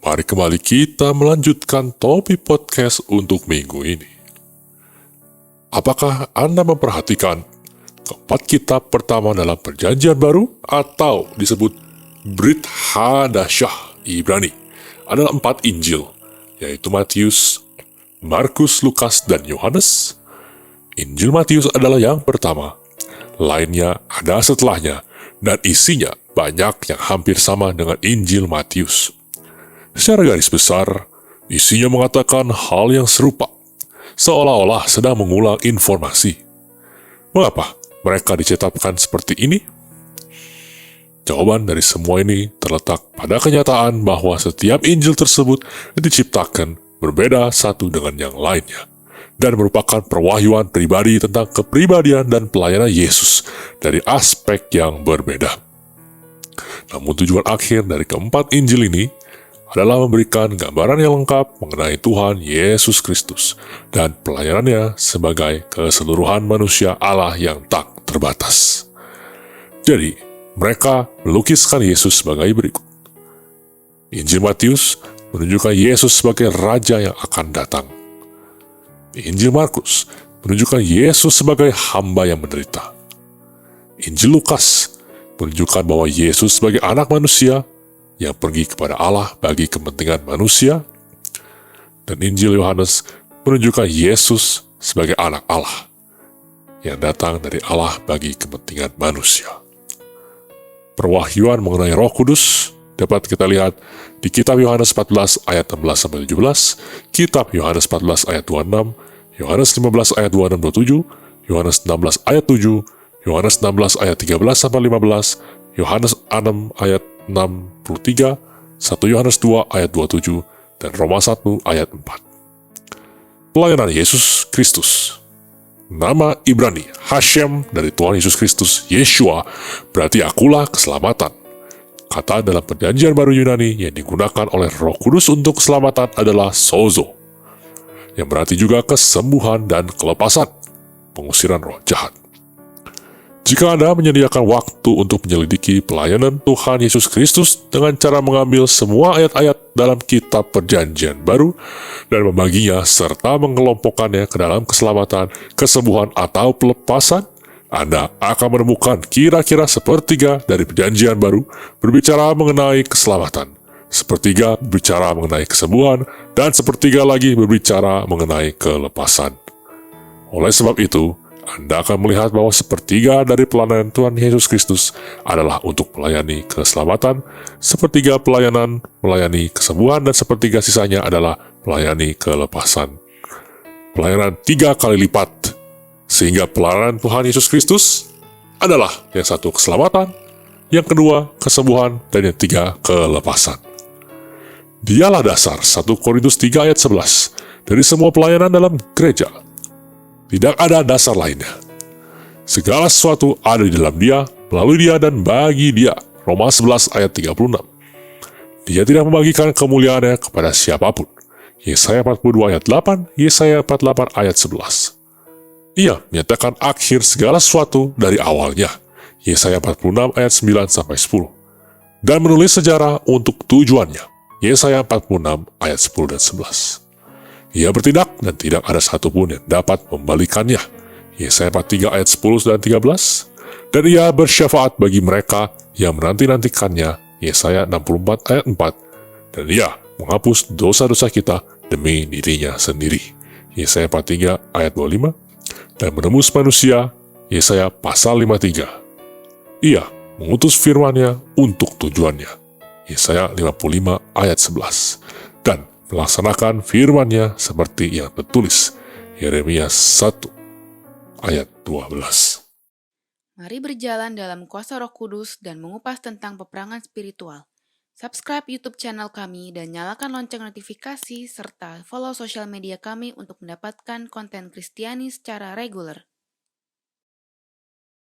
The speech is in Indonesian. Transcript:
Mari kembali kita melanjutkan topik podcast untuk minggu ini. Apakah Anda memperhatikan keempat kitab pertama dalam perjanjian baru atau disebut Brit Hadasyah Ibrani adalah 4 Injil, yaitu Matius, Markus, Lukas, dan Yohanes? Injil Matius adalah yang pertama, lainnya ada setelahnya, dan isinya banyak yang hampir sama dengan Injil Matius. Secara garis besar, isinya mengatakan hal yang serupa, seolah-olah sedang mengulang informasi. Mengapa mereka dicetakkan seperti ini? Jawaban dari semua ini terletak pada kenyataan bahwa setiap Injil tersebut diciptakan berbeda satu dengan yang lainnya, dan merupakan perwahyuan pribadi tentang kepribadian dan pelayanan Yesus dari aspek yang berbeda. Namun tujuan akhir dari keempat Injil ini adalah memberikan gambaran yang lengkap mengenai Tuhan Yesus Kristus dan pelayanannya sebagai keseluruhan manusia Allah yang tak terbatas. Jadi, mereka melukiskan Yesus sebagai berikut. Injil Matius menunjukkan Yesus sebagai Raja yang akan datang. Injil Markus menunjukkan Yesus sebagai hamba yang menderita. Injil Lukas menunjukkan bahwa Yesus sebagai anak manusia yang pergi kepada Allah bagi kepentingan manusia. Dan Injil Yohanes menunjukkan Yesus sebagai anak Allah yang datang dari Allah bagi kepentingan manusia. Perwahyuan mengenai Roh Kudus dapat kita lihat di kitab Yohanes 14 ayat 16-17, kitab Yohanes 14 ayat 26, Yohanes 15 ayat 26-27, Yohanes 16 ayat 7, Yohanes 16 ayat 13-15, Yohanes 6 ayat 63, 1 Yohanes 2 ayat 27, dan Roma 1 ayat 4. Pelayanan Yesus Kristus. Nama Ibrani, Hashem dari Tuhan Yesus Kristus, Yeshua, berarti akulah keselamatan. Kata dalam perjanjian baru Yunani yang digunakan oleh Roh Kudus untuk keselamatan adalah sozo, yang berarti juga kesembuhan dan kelepasan, pengusiran roh jahat. Jika Anda menyediakan waktu untuk menyelidiki pelayanan Tuhan Yesus Kristus dengan cara mengambil semua ayat-ayat dalam kitab perjanjian baru dan membaginya serta mengelompokkannya ke dalam keselamatan, kesembuhan, atau pelepasan, Anda akan menemukan kira-kira sepertiga dari perjanjian baru berbicara mengenai keselamatan, sepertiga berbicara mengenai kesembuhan, dan sepertiga lagi berbicara mengenai kelepasan. Oleh sebab itu, Anda akan melihat bahwa sepertiga dari pelayanan Tuhan Yesus Kristus adalah untuk melayani keselamatan, sepertiga pelayanan melayani kesembuhan, dan sepertiga sisanya adalah melayani kelepasan. Pelayanan 3 kali lipat, sehingga pelayanan Tuhan Yesus Kristus adalah yang satu keselamatan, yang kedua kesembuhan, dan yang tiga kelepasan. Dialah dasar 1 Korintus 3 ayat 11 dari semua pelayanan dalam gereja. Tidak ada dasar lainnya. Segala sesuatu ada di dalam Dia, melalui Dia, dan bagi Dia. Roma 11 ayat 36. Dia tidak membagikan kemuliaannya kepada siapapun. Yesaya 42 ayat 8, Yesaya 48 ayat 11. Ia menyatakan akhir segala sesuatu dari awalnya. Yesaya 46 ayat 9-10. Dan menulis sejarah untuk tujuannya. Yesaya 46 ayat 10 dan 11. Ia bertindak dan tidak ada satupun yang dapat membalikannya. Yesaya 43 ayat 10 dan 13. Dan ia bersyafaat bagi mereka yang menanti-nantikannya. Yesaya 64 ayat 4. Dan ia menghapus dosa-dosa kita demi dirinya sendiri. Yesaya 43 ayat 25. Dan menembus manusia. Yesaya pasal 53. Ia mengutus firman-Nya untuk tujuannya. Yesaya 55 ayat 11. Dan melaksanakan firman-Nya seperti yang tertulis Yeremia 1 ayat 12. Mari berjalan dalam kuasa Roh Kudus dan mengupas tentang peperangan spiritual. Subscribe YouTube channel kami dan nyalakan lonceng notifikasi serta follow sosial media kami untuk mendapatkan konten Kristiani secara reguler.